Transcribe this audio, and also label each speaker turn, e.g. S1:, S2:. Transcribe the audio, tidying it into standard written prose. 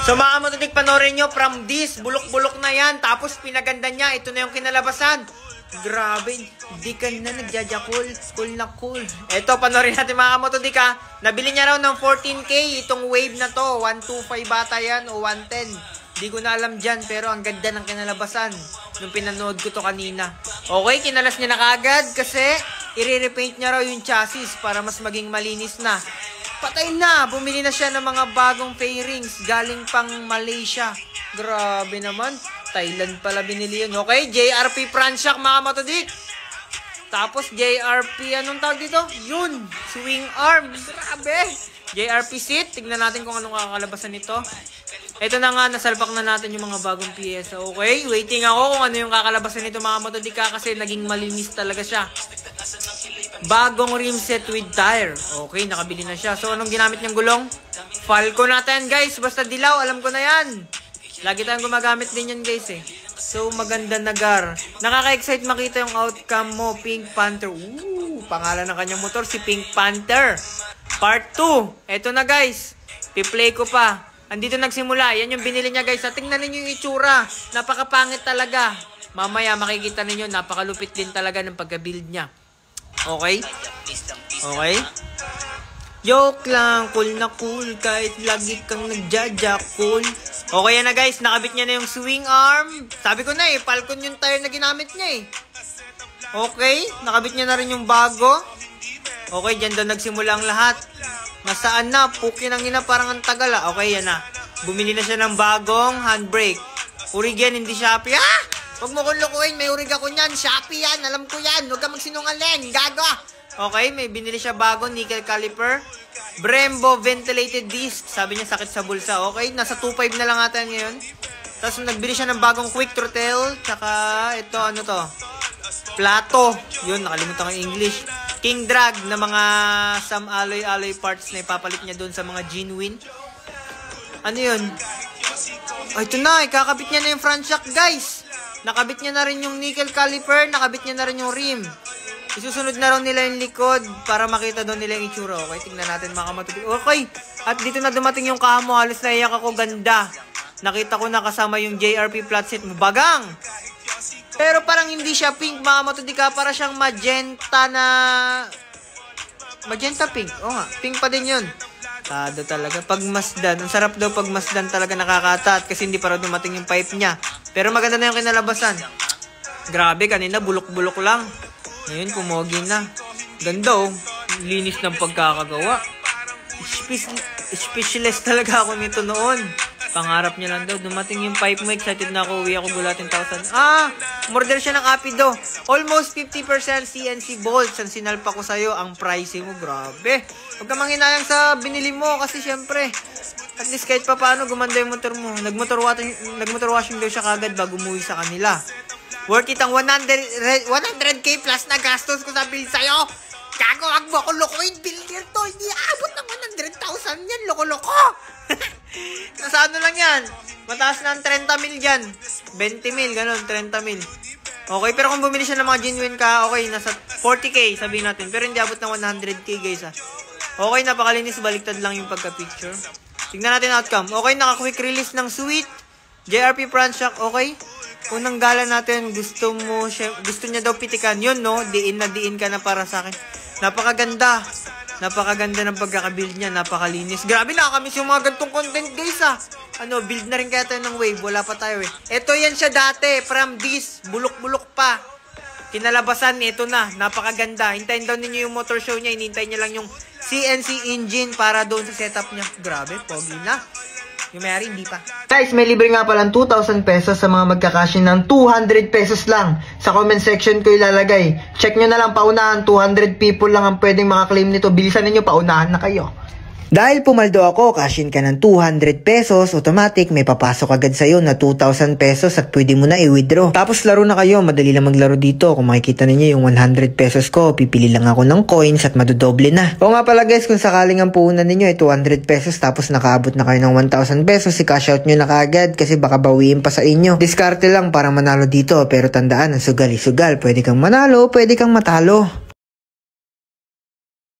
S1: So mga motodik, panorin nyo, from this, bulok-bulok na yan. Tapos pinaganda niya, ito na yung kinalabasan. Grabe, di ka na nagjajakul. Cool na cool. Ito, panorin natin mga motodik ha. Nabili niya raw ng 14K itong wave na to. 125 bata yan o 110. Di ko na alam dyan, pero ang ganda ng kinalabasan nung pinanood ko to kanina. Okay, kinalas niya na kagad kasi i-repaint niya raw yung chassis para mas maging malinis na. Patay na! Bumili na siya ng mga bagong fairings galing pang Malaysia. Grabe naman. Thailand pala binili yun. Okay, JRP Pransyak mga motodik. Tapos JRP, anong tawag dito? Yun! Swing arm. Grabe! JRP seat. Tignan natin kung anong kakalabasan nito. Ito na nga, nasalpak na natin yung mga bagong piyesa. Okay, waiting ako kung ano yung kakalabasan nito mga motodika kasi naging malinis talaga siya. Bagong rim set with tire. Okay, nakabili na siya. So, anong ginamit niyang gulong? Falco natin guys. Basta dilaw, alam ko na yan. Lagi tayong gumagamit din yan guys eh. So, maganda na gar. Nakaka-excite makita yung outcome mo, Pink Panther. Pangalan ng kanyang motor, si Pink Panther. Part 2. Ito na guys. Piplay ko pa. Andito nagsimula. Yan yung binili niya guys. Tingnan niyo yung itsura. Napakapangit talaga. Mamaya makikita niyo napakalupit din talaga ng pagka-build niya. Okay? Okay? Joke lang. Cool na cool. Kahit lagi kang nagjajakul. Okay yan na guys. Nakabit niya na yung swing arm. Sabi ko na eh. Falcon yung tire na ginamit niya eh. Okay? Nakabit niya na rin yung bago. Okay. Diyan daw nagsimula ang lahat. Nasaan na? Puki ng ina, parang ang tagal ah. Okay, yan na. Bumili na siya ng bagong handbrake. Origan, hindi Shopee. Ah! Huwag mo kong lukuin. May urig ako niyan. Shopee yan. Alam ko yan. Huwag ka magsinungaling. Gago. Okay, may binili siya bagong nickel caliper. Brembo ventilated disc. Sabi niya sakit sa bulsa. Okay, nasa 2.5 na lang ata ngayon. Tapos nagbili siya ng bagong quick throttle. Tsaka ito, ano to? Plato. Yun, nakalimutan ko yung English. King drag na mga some alloy parts na ipapalit niya doon sa mga genuine. Ano yun? Oh, ito na, ikakabit niya na yung front shock guys. Nakabit niya na rin yung nickel caliper, nakabit niya na rin yung rim. Isusunod na raw nila yung likod para makita doon nila yung itsura. Okay, tingnan natin mga kamatubi. Okay, at dito na dumating yung kamo. Halos naiyak ako, ganda. Nakita ko na kasama yung JRP flat seat mo. Bagang! Pero parang hindi siya pink mga matudika. Para siyang magenta na... Magenta pink. Oo nga. Pink pa din yun. Tado talaga. Pagmasdan. Ang sarap daw pagmasdan talaga nakakatat. Kasi hindi pa raw dumating yung pipe niya. Pero maganda na yung kinalabasan. Grabe. Kanina bulok-bulok lang. Ngayon pumogi na. Ganda oh. Linis ng pagkakagawa. Speechless talaga ako nito noon. Pangarap niya lang daw. Dumating yung pipe mo. Excited na ako. Uwi ako gulatin 1,000. Ah! Umorder siya ng Apido. Almost 50% CNC bolts. Ang sinalpa ko sa'yo. Ang pricey mo. Grabe. Huwag ka manghinayang sa binili mo. Kasi syempre, at least kahit pa paano gumanda yung motor mo. Nagmotor washing daw siya kagad bago umuwi sa kanila. Worth it ang 100k plus na gastos ko sa bill sa'yo. Gago, wag mo ako lokohin. Builder to. Hindi aabot ng 100,000 yan. Loko-loko. Nasa ano lang yan? Mataas na ang 30 mil dyan. 20 mil, ganun, 30 mil. Okay, pero kung bumili siya ng mga genuine ka, okay, nasa 40k, sabihin natin. Pero hindi abot ng 100k, guys, ha. Okay, napakalinis, baliktad lang yung pagka-picture. Tignan natin outcome. Okay, naka-quick release ng sweet. JRP Pransyak, okay. Unang gala natin, gusto niya daw pitikan. Yun, no? Diin na diin ka na para sa akin. Napakaganda. Napakaganda ng pagkakabuild niya. Napakalinis. Grabe, nakakamiss yung mga gantong content, guys, ha. Ano, build na rin kaya tayo ng wave. Wala pa tayo, eh. Ito yan siya dati. From this. Bulok-bulok pa. Kinalabasan, ito na. Napakaganda. Hintayin daw ninyo yung motor show niya. Hinintay niya lang yung CNC engine para doon sa setup niya. Grabe, pogi na. Yung mayari, hindi pa. Guys, may libre nga palang 2,000 pesos sa mga magkakashin ng 200 pesos lang. Sa comment section ko ilalagay. Check nyo na lang, paunahan. 200 people lang ang pwedeng makaklaim nito. Bilisan ninyo, paunahan na kayo. Dahil pumaldo ako, cashin ka ng 200 pesos, automatic may papasok agad sa'yo na 2,000 pesos at pwede mo na i-withdraw. Tapos laro na kayo, madali lang maglaro dito. Kung makikita ninyo yung 100 pesos ko, pipili lang ako ng coins at madodoble na. O nga pala guys, kung sakaling ang puhunan ninyo ay 200 pesos tapos nakaabot na kayo ng 1,000 pesos, i-cash out nyo na kaagad kasi baka bawiin pa sa inyo. Diskarte lang para manalo dito, pero tandaan, ang sugal-isugal. Pwede kang manalo, pwede kang matalo.